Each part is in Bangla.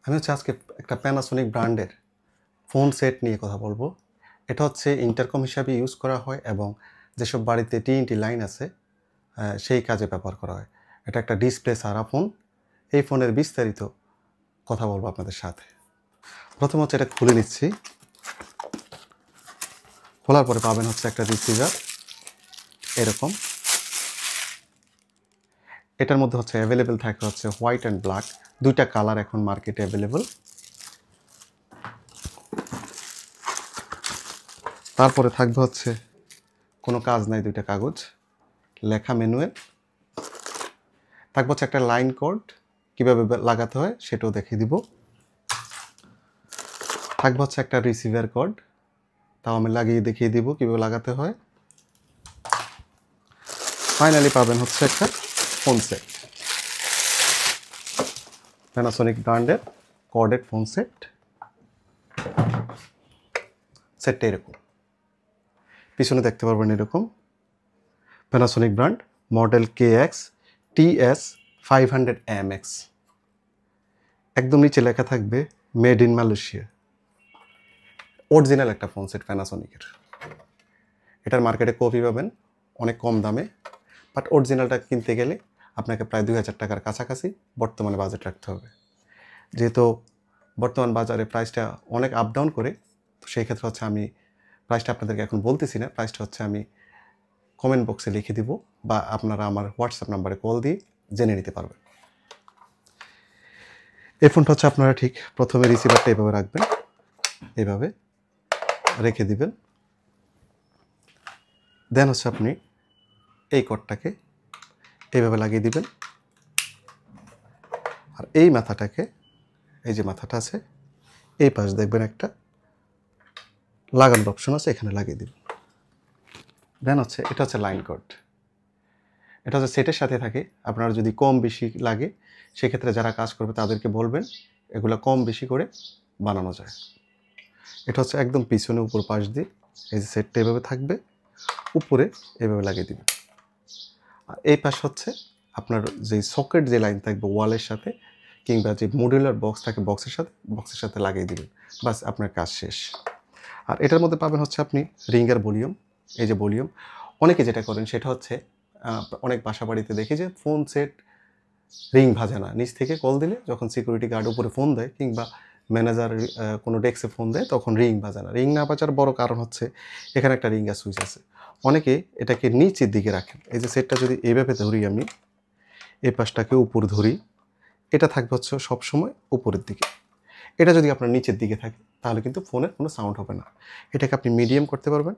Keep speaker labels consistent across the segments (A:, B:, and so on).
A: আমি আজকে একটা প্যানাসোনিক ব্র্যান্ডের ফোন সেট নিয়ে কথা বলবো। এটা হচ্ছে ইন্টারকম হিসাবে ইউজ করা হয় এবং যেসব বাড়িতে টিএনটি লাইন আছে সেই কাজে ব্যবহার করা হয়। এটা একটা ডিসপ্লে সারা ফোন। এই ফোনের বিস্তারিত কথা বলবো আপনাদের সাথে। প্রথম হচ্ছে এটা খুলে নিচ্ছি। খোলার পরে পাবেন হচ্ছে একটা রিসিভার এরকম। এটার মধ্যে হচ্ছে অ্যাভেলেবেল থাকে হচ্ছে হোয়াইট অ্যান্ড ব্ল্যাক, দুইটা কালার এখন মার্কেটে অ্যাভেলেবল। তারপরে থাকবে হচ্ছে কোনো কাজ নাই, দুইটা কাগজ, লেখা ম্যানুয়াল। থাকবে হচ্ছে একটা লাইন কোড, কীভাবে লাগাতে হয় সেটাও দেখিয়ে দিব। থাকবে হচ্ছে একটা রিসিভার কোড, তাও আমি লাগিয়ে দেখিয়ে দিব কীভাবে লাগাতে হয়। ফাইনালি পাবেন হচ্ছে একটা ফোন সেট, প্যানাসোনিক ব্র্যান্ডের কর্ডেড ফোন সেট। সেটটা এরকম, পিছনে দেখতে পারবেন এরকম প্যানাসোনিক ব্র্যান্ড, মডেল KX-TS500MX। একদম নিচে লেখা থাকবে মেড ইন মালয়েশিয়া। অরিজিনাল একটা ফোন সেট প্যানাসোনিকের। এটার মার্কেটে কপি পাবেন অনেক কম দামে, বাট অরিজিনালটা কিনতে গেলে আপনাকে প্রায় 2000 টাকার কাছাকাছি বর্তমানে বাজেট রাখতে হবে। যেহেতু বর্তমান বাজারে প্রাইসটা অনেক আপ ডাউন করে, তো সেই ক্ষেত্রে হচ্ছে আমি প্রাইসটা আপনাদেরকে এখন বলতেছি না। প্রাইসটা হচ্ছে আমি কমেন্ট বক্সে লিখে দিব বা আপনারা আমার হোয়াটসঅ্যাপ নাম্বারে কল দিয়ে জেনে নিতে পারবেন। এই ফোনটা হচ্ছে আপনারা ঠিক প্রথমে রিসিভারটা এভাবে রাখবেন, এভাবে রেখে দিবেন। দেন হচ্ছে আপনি এই কর্ডটাকে এইভাবে লাগিয়ে দিবেন, আর এই মাথাটাকে, এই যে মাথাটা আছে এই পাশ দেখবেন একটা লাগানোর অপশন আছে, এখানে লাগিয়ে দিবেন। দেন হচ্ছে এটা হচ্ছে লাইন কোড। এটা হচ্ছে সেটের সাথে থাকে। আপনারা যদি কম বেশি লাগে সেক্ষেত্রে যারা কাজ করবে তাদেরকে বলবেন এগুলো কম বেশি করে বানানো যায়। এটা হচ্ছে একদম পিছনে উপর পাশ দিয়ে এই যে সেটটা এভাবে থাকবে, উপরে এভাবে লাগিয়ে দিবেন। আর এই পাশ হচ্ছে আপনার যে সকেট যে লাইন থাকবে ওয়ালের সাথে, কিংবা যে মডুলার বক্স থাকে বক্সের সাথে লাগিয়ে দিবেন, বাস আপনার কাজ শেষ। আর এটার মধ্যে পাবেন হচ্ছে আপনি রিঙ্গার ভলিউম। এই যে ভলিউম, অনেকে যেটা করেন সেটা হচ্ছে অনেক বাসা বাড়িতে দেখি যে ফোন সেট রিং ভাজে না, নিচ থেকে কল দিলে যখন সিকিউরিটি গার্ড উপরে ফোন দেয় কিংবা ম্যানেজার কোনো ডেস্কে ফোন দেয় তখন রিং ভাজে না। রিং না বাজার বড় কারণ হচ্ছে এখানে একটা রিঙ্গার সুইচ আছে। অনেকে এটাকে নিচের দিকে রাখেন। এই যে সেটটা যদি এইভাবে ধরি, আমি এই পাশটাকে উপর ধরি, এটা থাকবে হচ্ছে সবসময় উপরের দিকে। এটা যদি আপনার নিচের দিকে থাকে তাহলে কিন্তু ফোনের কোনো সাউন্ড হবে না। এটাকে আপনি মিডিয়াম করতে পারবেন,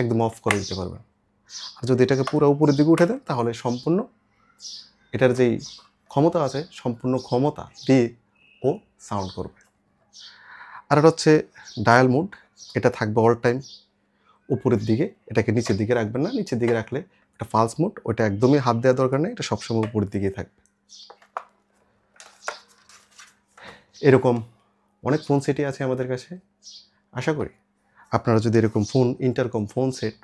A: একদম অফ করে দিতে পারবেন। আর যদি এটাকে পুরো উপরের দিকে উঠে দেন তাহলে সম্পূর্ণ এটার যেই ক্ষমতা আছে সম্পূর্ণ ক্ষমতা দিয়ে ও সাউন্ড করবে। আর এটা হচ্ছে ডায়াল মোড। এটা থাকবে অল টাইম উপরের দিকে, এটাকে নিচের দিকে রাখবেন না। নিচের দিকে রাখলে এটা ফালস মোড, ওটা একদমই হাত দেওয়ার দরকার নেই, এটা সবসময় উপরের দিকেই থাকবে। এরকম অনেক ফোন সেটই আছে আমাদের কাছে। আশা করি আপনারা যদি এরকম ফোন, ইন্টারকম ফোন সেট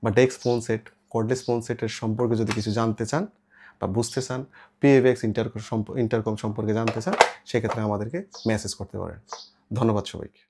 A: বা desk phone set, cordless phone সেটের সম্পর্কে যদি কিছু জানতে চান বা বুঝতে চান, PAVX ইন্টারকম সম্পর্কে জানতে চান, সেক্ষেত্রে আমাদেরকে মেসেজ করতে পারেন। ধন্যবাদ সবাইকে।